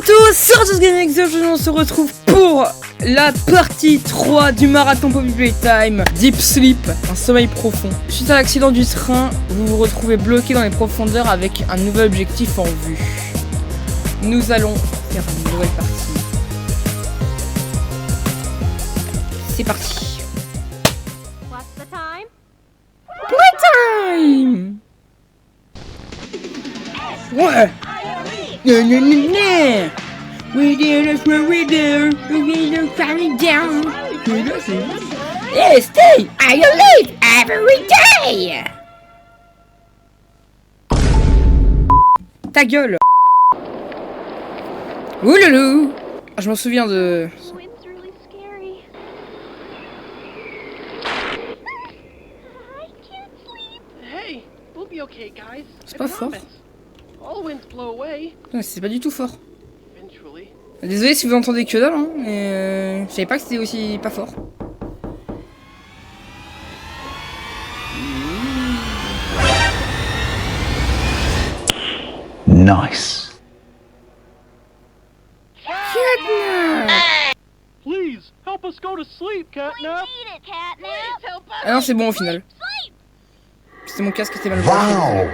tous, c'est Gaming, aujourd'hui on se retrouve pour la partie 3 du marathon Poppy Playtime Deep Sleep, un sommeil profond. Suite à l'accident du train, vous vous retrouvez bloqué dans les profondeurs avec un nouvel objectif en vue. Nous allons faire une nouvelle partie. C'est parti. What's the time? Playtime. Ouais. We did it, we did it, we did it, finally down. Hey, stay! I live every day! Ta gueule! Ouloulou! Je m'en souviens de... Oh, it's really scary. I can't sleep. Hey, we'll be okay, guys. C'est pas fort. All winds blow away C'est pas du tout fort. eventually. Désolé si vous entendez que dalle, hein, mais je savais pas que c'était aussi pas fort. Nice. Please help us go to sleep, Catnap. Eat it, Catnap. Help us. Ah non, c'est bon au final. C'était mon casque qui était mal branché. Wow.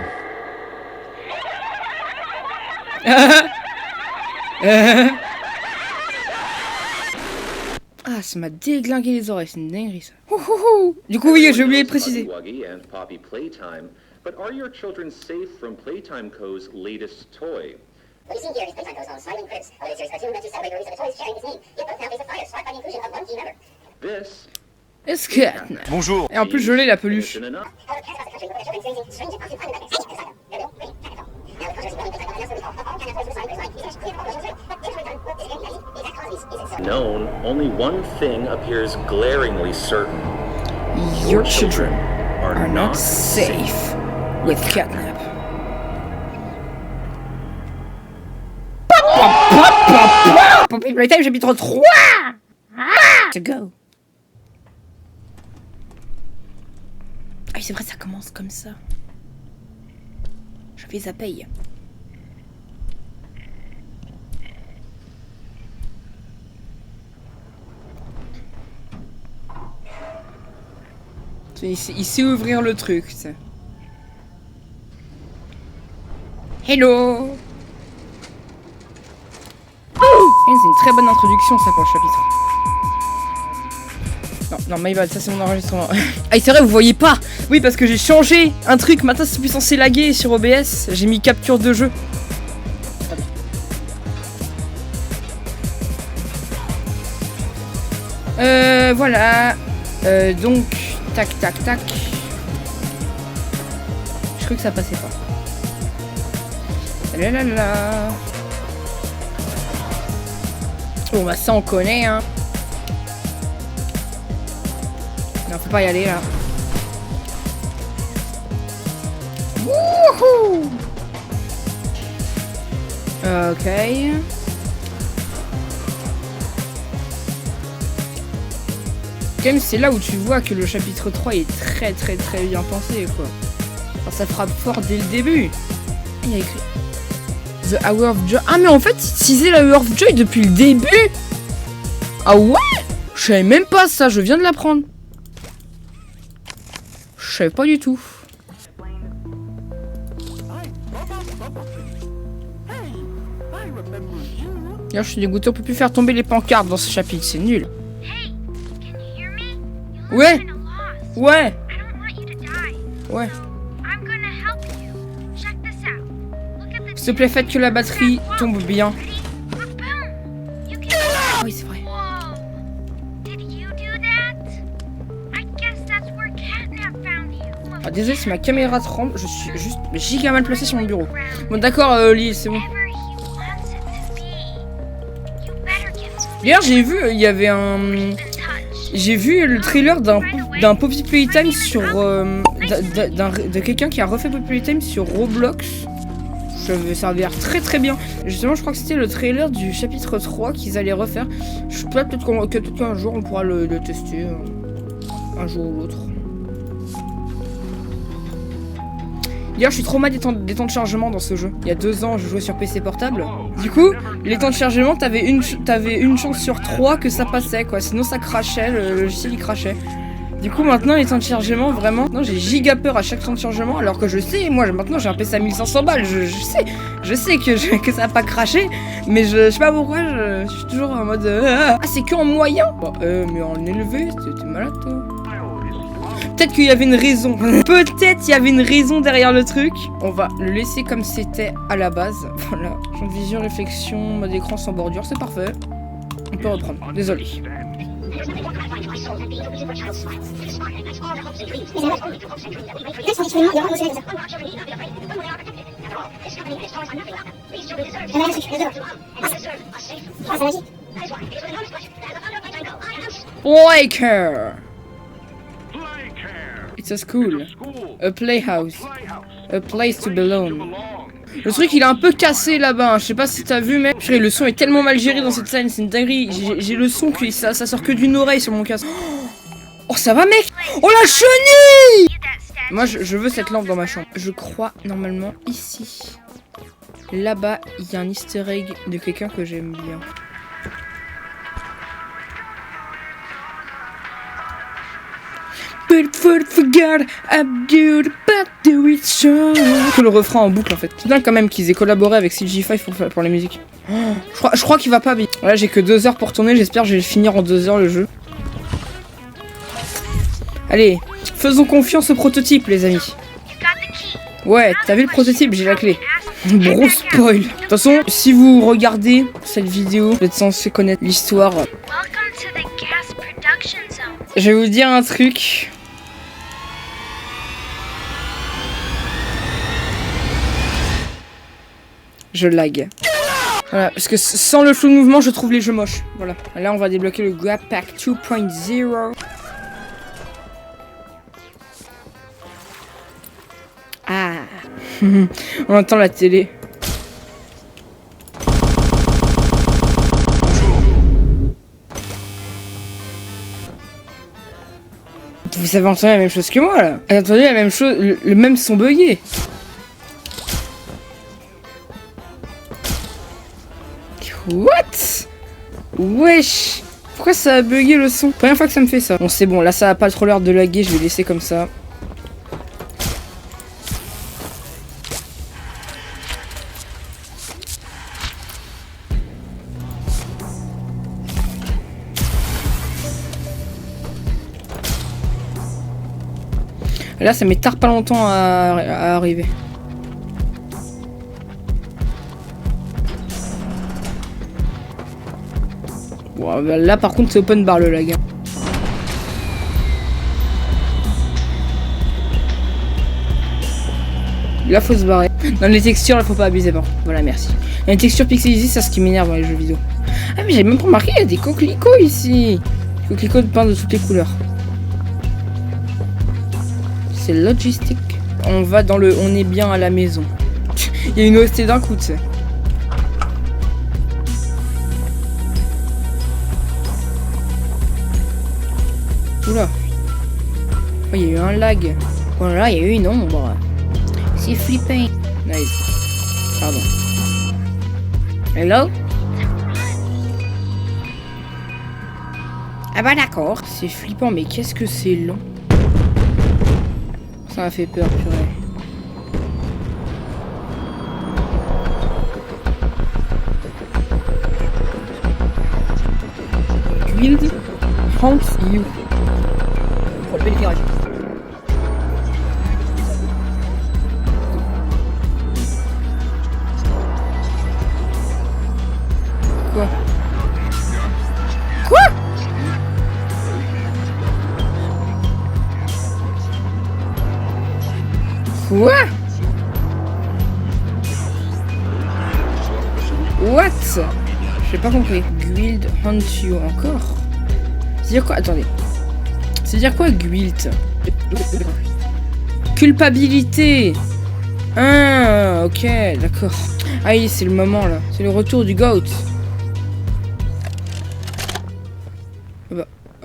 Ah, ça m'a déglingué les oreilles, c'est une dinguerie ça. Ouhouhou. Du coup, oui, j'ai oublié de préciser. Huggy and Poppy Playtime, but are your children safe from Playtime Co.'s latest toy? What you see here is Playtime Co.'s own Smiling Critters, a limited series cartoon meant to celebrate the release of the toys sharing its name. Yet both now face a fire sparked by the inclusion of one key member. This Est-ce que... Bonjour. Et en plus, je l'ai la peluche. isn't enough. However, cats across the country look at their children experiencing strange and often fun events. Inside them. They're little, green, Catnap. Now the controversy building Playtime Co. announced the recall of all Catnap toys for Smiling Critters line. These are clear all versions right, but in return, this candy candy, the exact cause of these is so. Known, only one thing appears glaringly certain. Your children are not safe with catnap. Poppy Playtime chapitre 3. To go. Ah c'est vrai, ça commence comme ça. Je fais ça paye. Il sait ouvrir le truc, ça. Hello. C'est une très bonne introduction, ça, pour le chapitre. Non, non, my bad, ça c'est mon enregistrement. Ah, c'est vrai, vous voyez pas. Oui, parce que j'ai changé un truc. Maintenant, c'est plus censé laguer sur OBS. J'ai mis capture de jeu. Voilà. Donc, tac, tac, tac. Je crois que ça passait pas. Là, là, là. Bon, bah ça on connaît, hein. Non, faut pas y aller, là. Wouhou. Ok. Quand même, c'est là où tu vois que le chapitre 3 est très bien pensé, quoi. Alors, ça frappe fort dès le début. Il y a écrit The Hour of Joy. Ah, mais en fait, ils utilisaient la Hour of Joy depuis le début. Ah ouais? Je savais même pas ça, je viens de l'apprendre. Je savais pas du tout. D'ailleurs, je suis dégoûté, on peut plus faire tomber les pancartes dans ce chapitre, c'est nul. Hey, can you hear me? Ouais, Kinda lost. ouais, I don't want you to die. ouais. I'm gonna help you. Check this out. Look at the S'il te plaît, faites que la batterie tombe bien. Ready? Boom. You can. Ah oui, c'est vrai. Whoa. Did you do that? I guess that's where Catnap found you. Ah, désolé si ma caméra tremble, je suis juste giga mal placé sur mon bureau. Bon, d'accord, Lily, c'est bon. Whatever he wants it to be. You better get D'ailleurs, j'ai vu, il y avait un... in touch. J'ai vu le trailer d'un Poppy Playtime sur... de quelqu'un qui a refait Poppy Playtime sur Roblox. Ça avait l'air très bien. Justement, je crois que c'était le trailer du chapitre 3 qu'ils allaient refaire. Je sais pas, peut-être qu'un jour on pourra le tester. Un jour ou l'autre. D'ailleurs, je suis trop mal des temps de chargement dans ce jeu. Il y a 2 ans, je jouais sur PC portable. Du coup, les temps de chargement, t'avais une chance sur 3 que ça passait, quoi. Sinon, ça crachait, le logiciel, il crachait. Du coup, maintenant, les temps de chargement, vraiment... Non, j'ai giga peur à chaque temps de chargement, alors que je sais, moi, maintenant, j'ai un PC à 1500 balles. Je sais que ça va pas cracher, mais je sais pas pourquoi, je suis toujours en mode... Ah, c'est que en moyen. Bah, mais en élevé, t'es malade, toi. Peut-être qu'il y avait une raison. Peut-être il y avait une raison derrière le truc. On va le laisser comme c'était à la base. Voilà. Champ de vision, réflexion, mode écran sans bordure, c'est parfait. On peut reprendre. Désolé. Playcare. It's a school, a playhouse, a place to belong. Le truc il est un peu cassé là-bas, hein. Je sais pas si t'as vu mais le son est tellement mal géré dans cette scène, c'est une dinguerie. J'ai le son que ça sort que d'une oreille sur mon casque. Oh ça va mec. Oh la chenille. Moi je veux cette lampe dans ma chambre. Je crois normalement ici. Là-bas il y a un easter egg de quelqu'un que j'aime bien. Que le refrain en boucle en fait. C'est bien quand même qu'ils aient collaboré avec CG5 pour la musique. Oh, je crois qu'il va pas bien. Là j'ai que 2 heures pour tourner, j'espère que je vais finir en 2 heures le jeu. Allez, faisons confiance au prototype les amis. Ouais, t'as vu le prototype, j'ai la clé. Gros spoil. De toute façon, si vous regardez cette vidéo, vous êtes censé connaître l'histoire. Je vais vous dire un truc. Je lag. Voilà, parce que sans le flou de mouvement, je trouve les jeux moches. Voilà. Là, on va débloquer le Grab Pack 2.0. Ah. On entend la télé. Vous avez entendu la même chose que moi là. Vous avez entendu la même chose, le même son bugué. What? Wesh. Pourquoi ça a bugué le son? Première fois que ça me fait ça. Bon c'est bon, là ça a pas trop l'air de laguer, je vais laisser comme ça. Là ça met tard pas longtemps à arriver. Bon, bah là par contre c'est open bar le lag. Là faut se barrer. Dans les textures là faut pas abuser par. Voilà merci. Les textures pixelisées c'est ce qui m'énerve dans les jeux vidéo. Ah mais j'avais même pas remarqué il y a des coquelicots ici. Des coquelicots de pain de toutes les couleurs. C'est logistique. On va dans le... On est bien à la maison. Il y a une OST d'un coup, tu sais. Oula. Oh, il y a eu un lag. Voilà, il y a eu une ombre. C'est flippant. Nice. Pardon. Hello? Ah bah d'accord. C'est flippant, mais qu'est-ce que c'est long. Ça m'a fait peur, purée. Guild Hunt You. Pour le bel éclairage. Quoi? Quoi? Quoi? What? J'ai pas compris. Guild Hunt You encore? C'est-à-dire quoi? Attendez. C'est-à-dire quoi Guild? Culpabilité. Ah, ok, d'accord. Ah oui, c'est le moment là. C'est le retour du GOAT.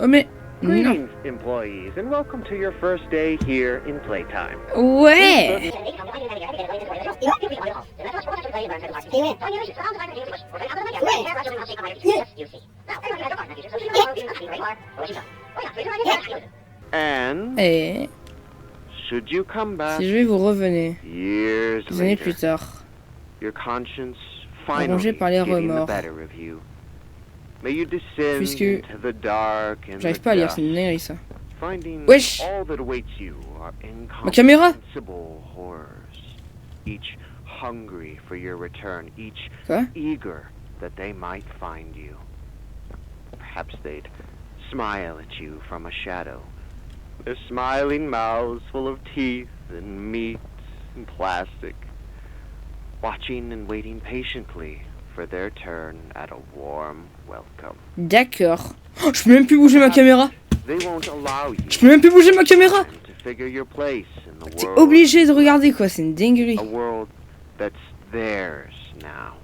Oh mais... Non. Greetings, employees, and welcome to your first day here in Playtime. Ouais. And Et should you come back si je vais vous revenez, years des années later, plus tard, your conscience Rongé finally par les getting the remords. better of you. May you descend Puisque into the dark and j'arrive the pas à lire, dust, c'est une dinguerie ça. finding Wesh. all that awaits you are Ma caméra. incomprehensible horrors, each hungry for your return, each Quoi? eager that they might find you. Perhaps they'd smile at you from a shadow, their smiling mouths full of teeth and meat and plastic, watching and waiting patiently for their turn at a warm welcome. D'accord. Oh, je peux même plus bouger ma caméra. They won't allow you Je peux même plus bouger ma caméra. to figure your place in the T'es world, obligé de regarder quoi, c'est une dinguerie. a world that's theirs now.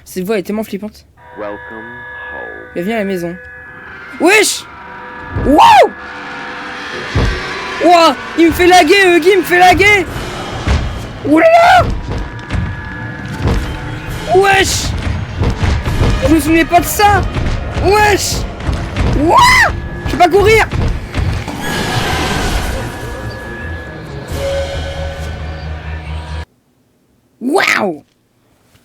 Cette voix est tellement flippante. Welcome home. Bienvenue à la maison. Wesh. Wow. Ouah, il me fait laguer, Huggy, il me fait laguer. Oulala. Wesh. Je me souvenais pas de ça. Wesh. Wouah. Je peux pas courir. Waouh.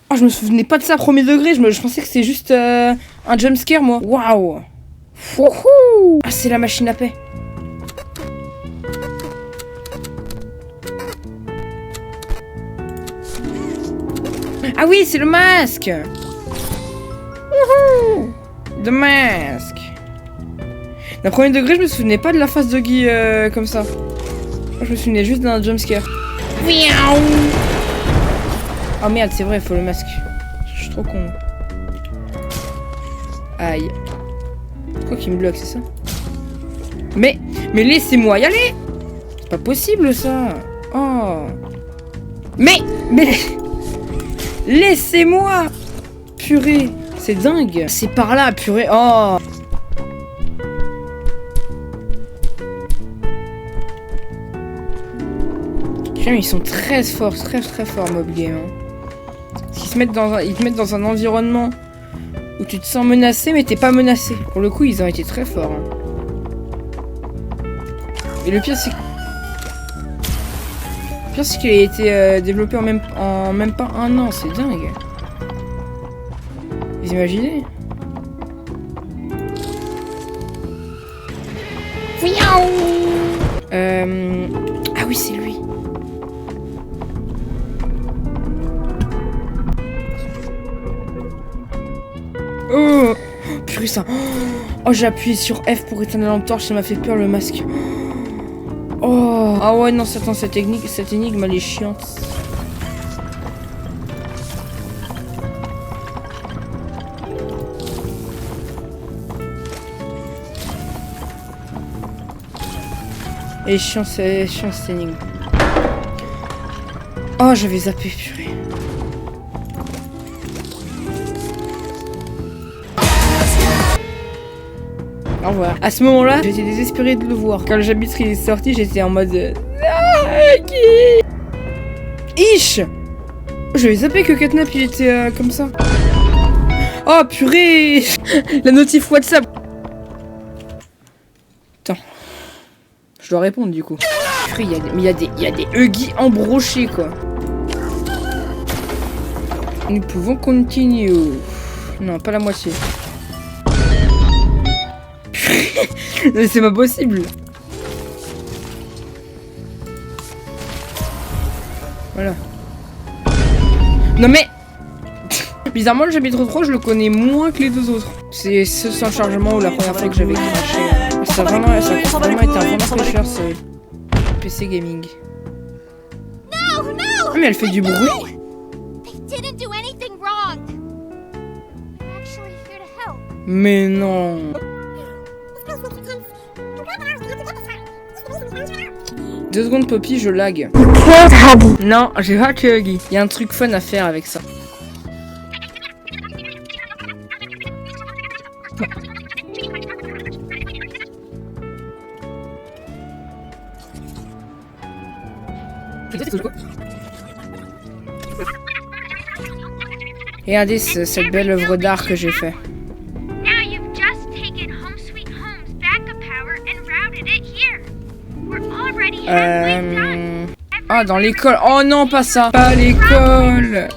Oh, je me souvenais pas de ça premier degré, je pensais que c'était juste un jumpscare moi. Waouh. Wouhou. Ah, c'est la machine à paix. Ah oui, c'est le masque. Wouhou. Le masque. D'un premier degré, je me souvenais pas de la face de Guy comme ça. Je me souvenais juste d'un jumpscare. Miaou. Oh merde, c'est vrai, il faut le masque. Je suis trop con. Aïe. Quoi qu'il me bloque, c'est ça? Mais laissez-moi y aller. C'est pas possible ça. Oh. Mais laissez-moi. Purée, c'est dingue. C'est par là, purée. Oh. Putain, ils sont très forts, très forts, Mob Game. Hein. Ils te mettent dans un environnement où tu te sens menacé, mais t'es pas menacé. Pour le coup, ils ont été très forts. Hein. Et le pire, c'est qu'il a été développé en même pas un an. C'est dingue. Vous imaginez? Ah oui, c'est lui. Oh, purée ça. Oh, j'ai appuyé sur F pour éteindre la lampe torche, ça m'a fait peur le masque. Oh, ah ouais, non, attends, cette énigme, elle est chiante. Elle est chiante, cette énigme. Oh, j'avais zappé, purée. Au revoir. À ce moment-là, j'étais désespérée de le voir. Quand le chapitre est sorti, j'étais en mode... Ish. J'avais zappé que Catnap il était comme ça. Oh purée. La notif WhatsApp. Attends. Je dois répondre du coup. Purée, il y a des Huggy embrochés quoi. Nous pouvons continuer. Non, pas la moitié. Mais c'est pas possible. Voilà. Non mais bizarrement le chapitre 3 je le connais moins que les deux autres. C'est ce sans chargement ou la première fois que j'avais craché. Ça a vraiment été un vraiment fraîcheur ce PC gaming. Ah, mais elle fait du bruit. They didn't do anything wrong. I'm actually here to help. Mais non. 2 secondes Poppy, je lag. Non, j'ai pas que Huggy. Il y a un truc fun à faire avec ça. Et regardez cette belle œuvre d'art que j'ai fait. Now you've just taken Home Sweet Home's backup power and routed it here. We're already halfway done. Ah, dans l'école. Oh non, pas ça. Pas l'école.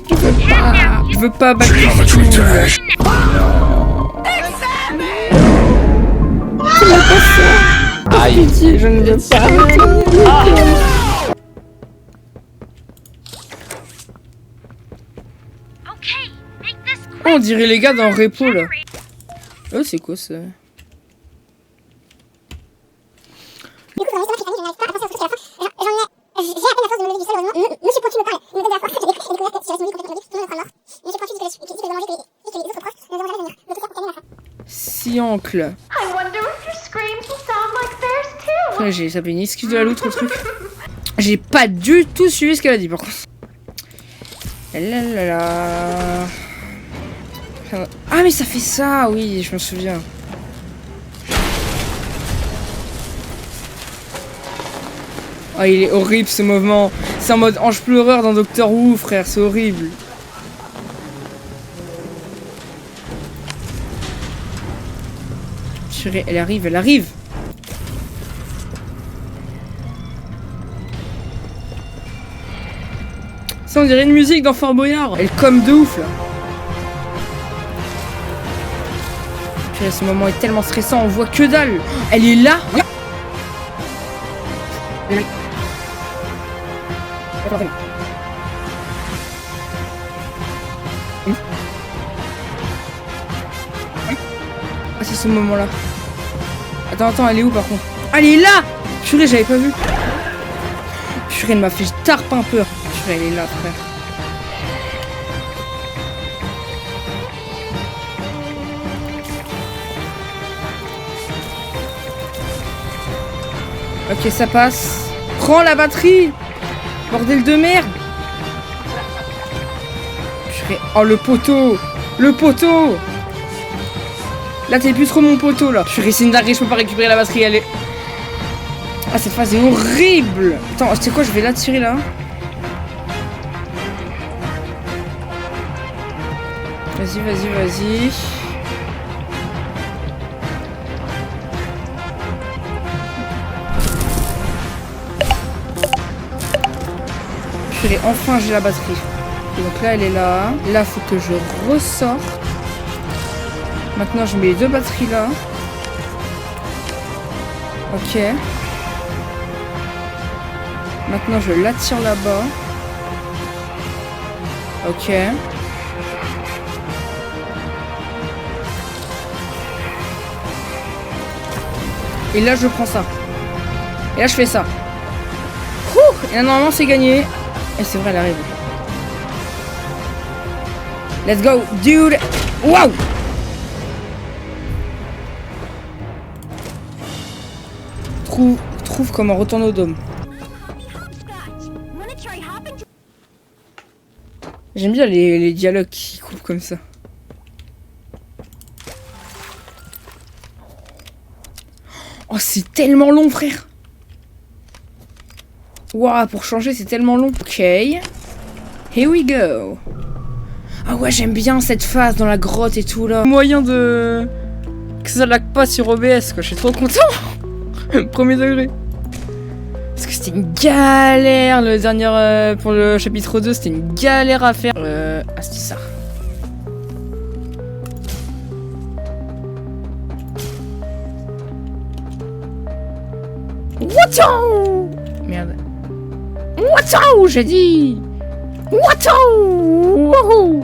Je veux pas. Je veux pas battre les fous. Aïe. Pitié, je ne veux pas. Okay, make this quick. Oh, on dirait les gars dans Repo là. Oh, c'est quoi ça? Du coup, justement, j'ai pas à penser au truc à la fin. J'ai à peine la force de me lever du sol, heureusement. Monsieur Pointu me parle. Il me donne de la force. J'ai découvert que si je reste complètement logique, tout le monde sera mort. Monsieur Pointu dit que le danger et que les autres profs ne verront jamais venir. Le tout ça pour gagner la fin. Si oncle. I wonder if your screams will sound like theirs too. Après, j'ai sapé une excuse de la loutre, le truc. J'ai pas du tout suivi ce qu'elle a dit, par contre. Là là là. Ah, mais ça fait ça, oui, je me souviens. Oh, il est horrible ce mouvement. C'est en mode ange pleureur dans Doctor Who, frère, c'est horrible. Purée, elle arrive, elle arrive. Ça, on dirait une musique dans Fort Boyard. Elle comme de ouf là. Purée, ce moment est tellement stressant, on voit que dalle. Elle est là. Ah, c'est ce moment-là. Attends, elle est où par contre? Ah, elle est là! Purée, j'avais pas vu. Purée, elle m'a fait tarpe un peu. Purée, elle est là, frère. Ok, ça passe. Prends la batterie! Bordel de merde! Purée. Oh, le poteau! Le poteau! Là, t'es plus trop mon poteau, là. Purée, c'est une dinguerie, je peux pas récupérer la batterie, elle est... Ah, cette phase est horrible! Attends, tu sais quoi, je vais la tirer, là. Vas-y, vas-y, vas-y. Purée, enfin, j'ai la batterie. Et donc là, elle est là. Là, faut que je ressorte. Maintenant, je mets les deux batteries là. Ok. Maintenant, je l'attire là-bas. Ok. Et là, je prends ça. Et là, je fais ça. Ouh, et là, normalement, c'est gagné. Et c'est vrai, elle arrive. Let's go, dude. Wow. Trouve comment retourner au dôme. J'aime bien les dialogues qui coupent comme ça. Oh, c'est tellement long, frère. Waouh, pour changer, c'est tellement long. Ok. Here we go. Ah ouais, j'aime bien cette phase dans la grotte et tout, là. Moyen de... que ça lag pas sur OBS, quoi. Je suis trop content. Premier degré. Parce que c'était une galère, le dernier... pour le chapitre 2, c'était une galère à faire. Ah, c'était ça. Woutou! Merde. Woutou, j'ai dit! Woutou! Wouhou!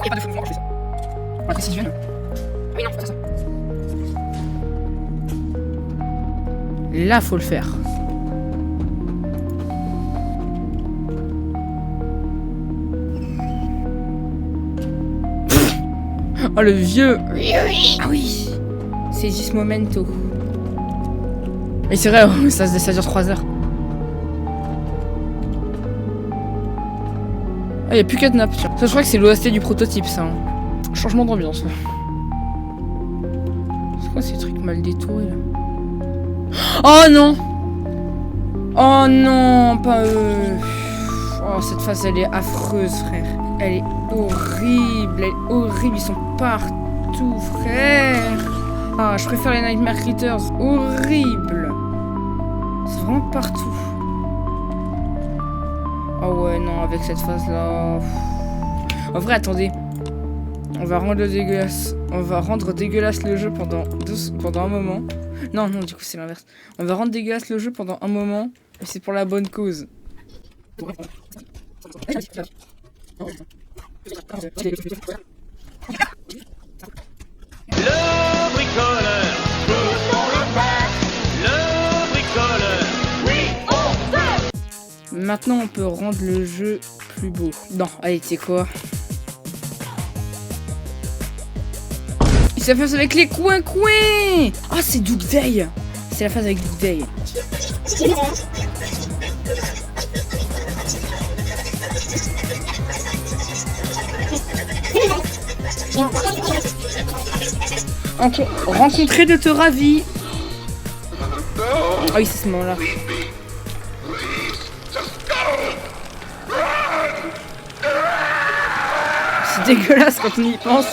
Y'a pas de fou, je fais ça. Pour la précision. Oui, non, faut faire ça. Là, faut le faire. Oh, le vieux. Ah oui. Saisis ce momento. Mais c'est vrai, ça dure 3 heures. Ah, y'a plus 4 nappes. Ça, je crois que c'est l'OST du prototype, ça. Hein. Changement d'ambiance. C'est quoi ces trucs mal détourés là? Oh non! Oh non, pas eux. Oh, cette phase elle est affreuse, frère. Elle est horrible, elle est horrible. Ils sont partout, frère. Ah, je préfère les Nightmare Critters. Horrible. C'est vraiment partout. Oh ouais, non, avec cette phase là. En vrai, attendez. On va rendre dégueulasse. On va rendre dégueulasse le jeu pendant un moment. Non, non, du coup, c'est l'inverse. On va rendre dégueulasse le jeu pendant un moment. Et c'est pour la bonne cause. Le bricoleur. Le bricoleur. Oui, on peut. Maintenant, on peut rendre le jeu plus beau. Non, allez, tu sais quoi? C'est la phase avec les coins-coins. Ah, c'est Doug Day. C'est la phase avec Doug Day. Rencontrer de te ravir. Ah oui, c'est ce moment-là. C'est dégueulasse quand on y pense.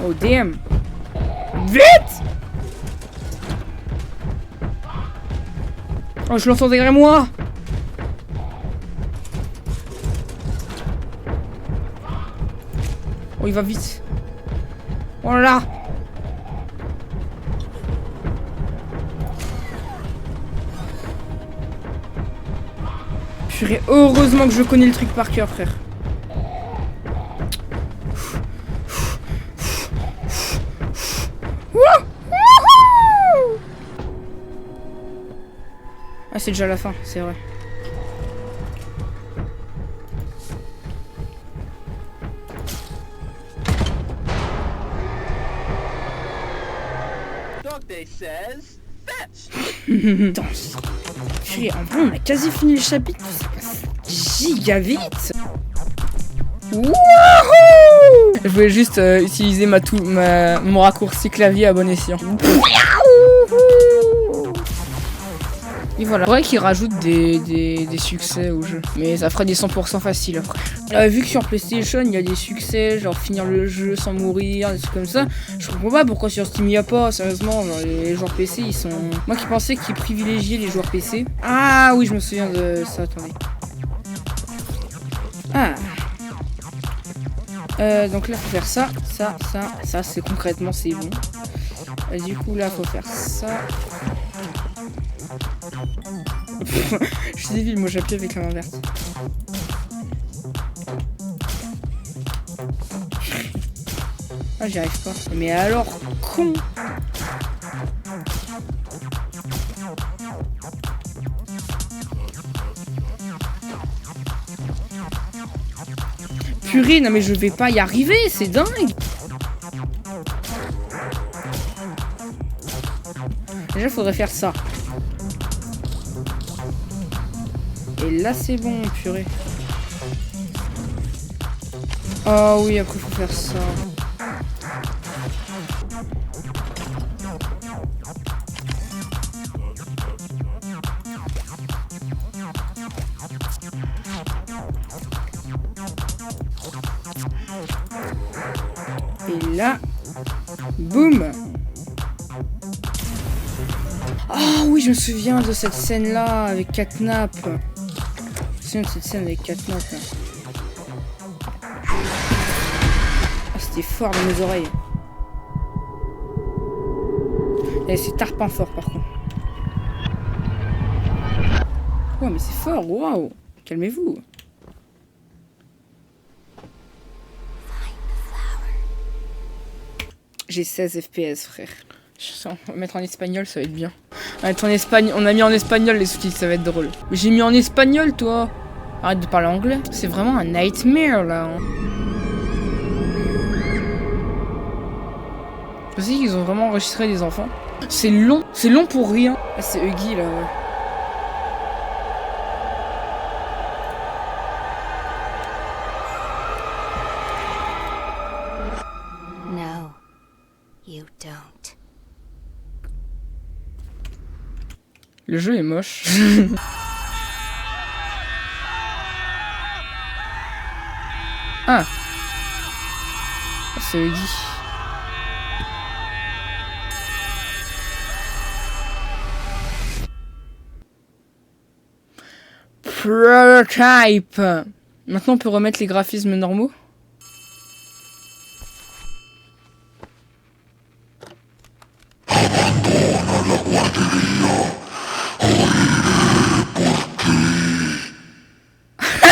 Oh damn. Vite! Oh, je l'entends derrière moi. Oh, il va vite. Oh là là. Purée, heureusement que je connais le truc par cœur, frère. Ah, c'est déjà la fin, c'est vrai. Danse. Purée, en vrai, on a quasi fini le chapitre. Giga vite. Wouhou! Je voulais juste utiliser mon raccourci clavier à bon escient. Et voilà. C'est vrai qu'ils rajoutent des succès au jeu. Mais ça ferait des 100% faciles après. Vu que sur PlayStation il y a des succès, genre finir le jeu sans mourir, des trucs comme ça, je comprends pas pourquoi sur Steam il y a pas, sérieusement. Genre, les joueurs PC ils sont. Moi qui pensais qu'ils privilégiaient les joueurs PC. Ah oui, je me souviens de ça, attendez. Ah. Donc là faut faire ça, ça c'est concrètement c'est bon. Et du coup là faut faire ça. Je suis débile, moi j'appuie avec la main verte. Ah, j'y arrive pas. Mais alors, con! Purée, non mais je vais pas y arriver, c'est dingue! Déjà, faudrait faire ça. Et là, c'est bon, purée. Oh oui, après, faut faire ça. Et là, boum. Ah oui, je me souviens de cette scène-là avec Catnap. Je me souviens de cette scène avec Catnap. Ah, c'était fort dans mes oreilles. Et c'est tarpin fort par contre. Oh mais c'est fort, waouh. Calmez-vous. J'ai 16 FPS, frère. On va mettre en espagnol, ça va être bien. On va mettre en espagnol. On a mis en espagnol les sous-titres, ça va être drôle. Mais j'ai mis en espagnol, toi. Arrête de parler anglais. C'est vraiment un nightmare, là. Vous savez qu'ils ont vraiment enregistré des enfants. C'est long pour rien. Ah, c'est Huggy, là, ouais. Le jeu est moche. Ah. C'est Huggy. Prototype. Maintenant on peut remettre les graphismes normaux.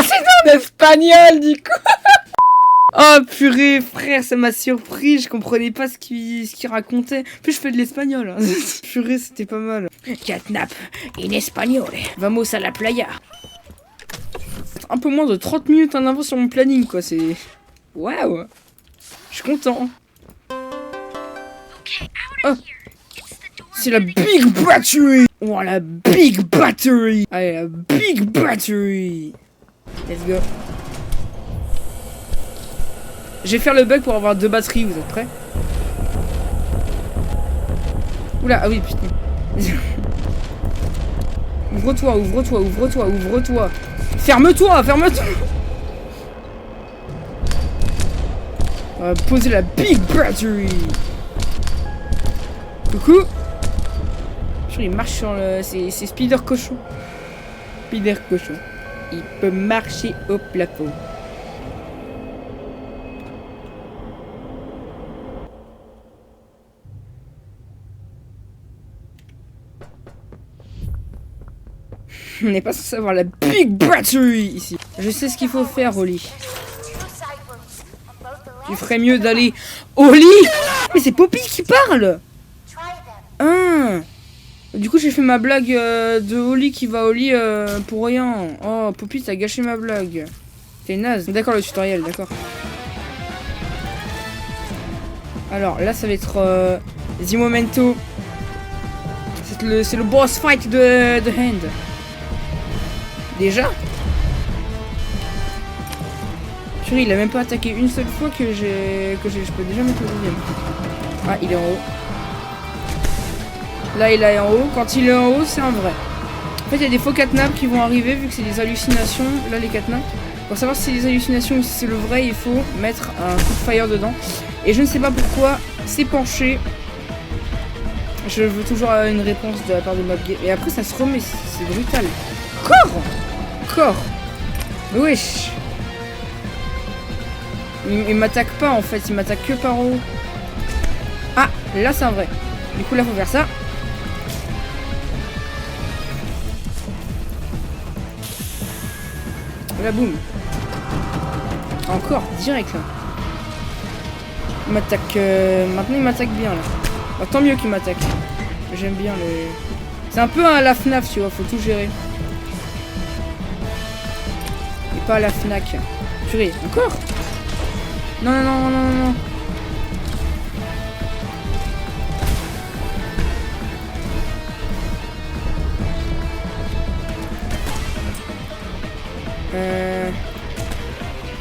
C'est en espagnol du coup. Oh purée frère, ça m'a surpris, je comprenais pas ce qu'il racontait. Puis je fais de l'espagnol. Hein. Purée, c'était pas mal. Catnap in espagnol. Vamos a la playa. Un peu moins de 30 minutes en avance sur mon planning quoi, c'est... Waouh. Je suis content. Oh. C'est la Big Battery. Oh la Big Battery. Allez, la Big Battery. Let's go. Je vais faire le bug pour avoir 2 batteries, vous êtes prêts? Oula, ah oui, putain. Ouvre-toi, ouvre-toi, ouvre-toi, ouvre-toi. Ferme-toi, ferme-toi. On va poser la Big Battery. Coucou. Je crois qu'il marche sur le... C'est Spider Cochon. Spider Cochon. Il peut marcher au plafond. On n'est pas censé avoir la Big Battery ici. Je sais ce qu'il faut faire, Oli. Tu ferais mieux d'aller au lit. Mais c'est Poppy qui parle. Ah. Du coup, j'ai fait ma blague de Oli qui va au lit pour rien. Oh, Poppy, t'as gâché ma blague. T'es naze. D'accord, le tutoriel, d'accord. Alors, là, ça va être The Momento. C'est le boss fight de Hand. Déjà? Purée, il a même pas attaqué une seule fois que je peux déjà mettre le deuxième. Ah, il est en haut. Là, il est en haut. Quand il est en haut, c'est un vrai. En fait, il y a des faux catnaps qui vont arriver vu que c'est des hallucinations. Là, les catnaps. Pour savoir si c'est des hallucinations ou si c'est le vrai, il faut mettre un coup de fire dedans. Et je ne sais pas pourquoi c'est penché. Je veux toujours une réponse de la part de Mobgame. Et après, ça se remet. C'est brutal. Corps. Wesh. Il m'attaque pas en fait, il m'attaque que par haut. Ah, là c'est un vrai. Du coup là faut faire ça. Là boum. Encore, direct là. Il m'attaque... Maintenant il m'attaque bien là. Bah, tant mieux qu'il m'attaque. J'aime bien le... C'est un peu à la FNAF tu vois, faut tout gérer. Et pas à la FNAC. Purée, encore? Non, non, non, non, non, non.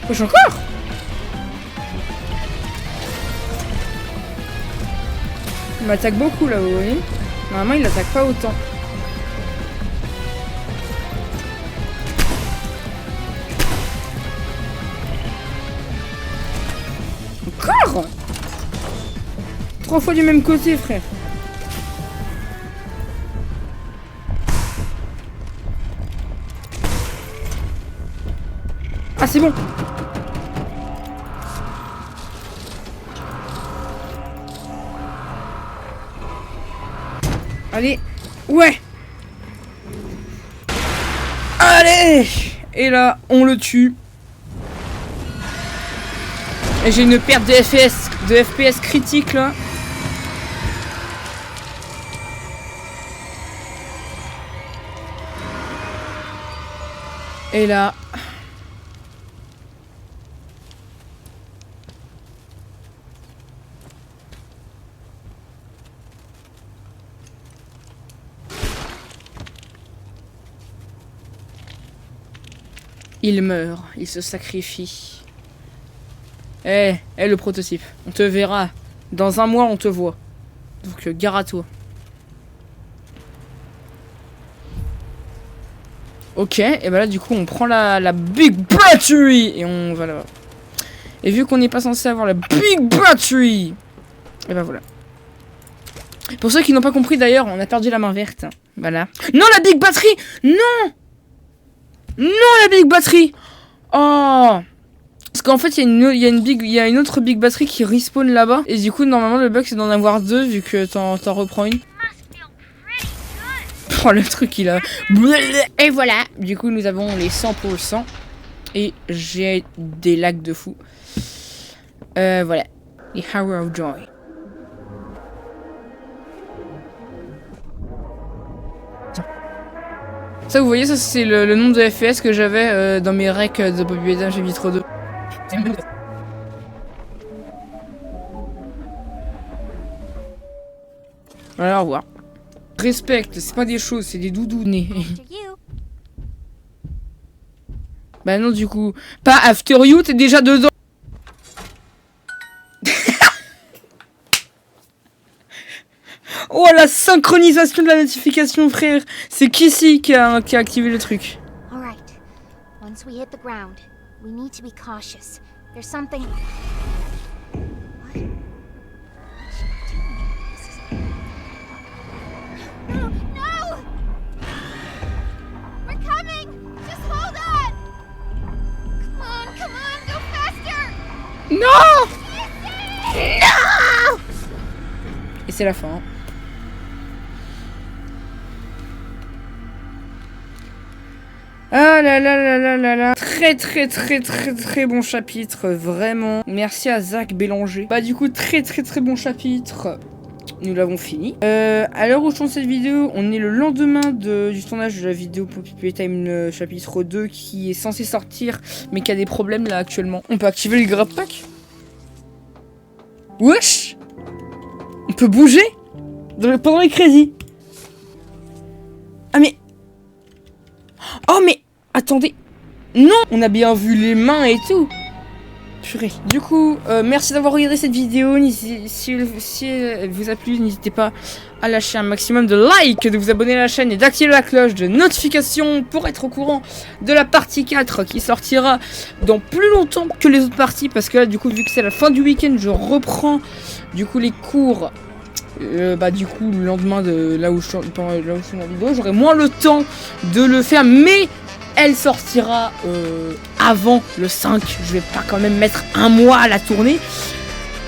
Wesh, encore? Il m'attaque beaucoup là, vous voyez? Normalement, il attaque pas autant. Encore? 3 fois du même côté, frère. Ah, c'est bon. Allez. Ouais. Allez. Et là, on le tue. Et j'ai une perte de FPS critique là. Et là. Il meurt, il se sacrifie. Eh, le prototype, on te verra. Dans 1 mois, on te voit. Donc, gare à toi. Ok, et bah là du coup on prend la Big Battery et on va là-bas. Et vu qu'on n'est pas censé avoir la Big Battery, et bah voilà. Pour ceux qui n'ont pas compris d'ailleurs, on a perdu la main verte. Voilà. Non, la Big Battery. Non. Non, la Big Battery. Oh. Parce qu'en fait il y a une autre Big Battery qui respawn là-bas. Et du coup normalement le bug c'est d'en avoir deux vu que t'en reprends une. Oh le truc il a... Et voilà. Du coup nous avons les 100%. Et j'ai des lags de fou. Voilà. Les Hour of Joy. Ça vous voyez, ça c'est le nombre de FPS que j'avais dans mes recs de Population chapitre 2. Voilà, au revoir. Respecte, c'est pas des choses, c'est des doudous nés. Bah non du coup, pas After You, t'es déjà dedans. Oh la synchronisation de la notification frère. C'est Kissy qui a activé le truc. Alright. Once we hit the ground, we need to be cautious. There's something. What? No! No! We're coming! Just hold on! Come on, go faster! Non! Non! Et c'est la fin. Ah là là là là là là. Très bon chapitre, vraiment. Merci à Zach Bélanger. Bah du coup, très bon chapitre. Nous l'avons fini. À l'heure où je tourne cette vidéo, on est le lendemain du tournage de la vidéo Poppy Playtime chapitre 2 qui est censé sortir, mais qui a des problèmes là actuellement. On peut activer le grab pack. Wesh! On peut bouger pendant les crédits. Ah mais... Oh mais... Attendez. Non! On a bien vu les mains et tout. Purée. Du coup, merci d'avoir regardé cette vidéo. Si elle vous a plu, n'hésitez pas à lâcher un maximum de likes, de vous abonner à la chaîne et d'activer la cloche de notification pour être au courant de la partie 4 qui sortira dans plus longtemps que les autres parties. Parce que là, du coup, vu que c'est la fin du week-end, je reprends du coup les cours. Bah du coup le lendemain de là où je suis la vidéo, j'aurai moins le temps de le faire, mais elle sortira avant le 5. Je vais pas quand même mettre un mois à la tourner,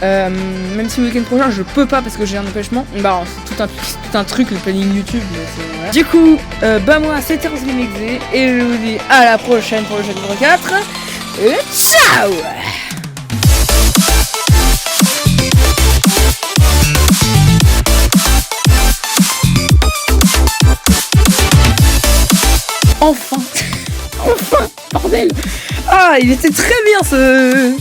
même si le week-end prochain je peux pas parce que j'ai un empêchement. Bah c'est tout un truc le planning YouTube, mais voilà. Du coup bah moi c'était Roselyne et je vous dis à la prochaine pour le chapitre 4 et ciao. Enfin, bordel. Ah, il était très bien ce...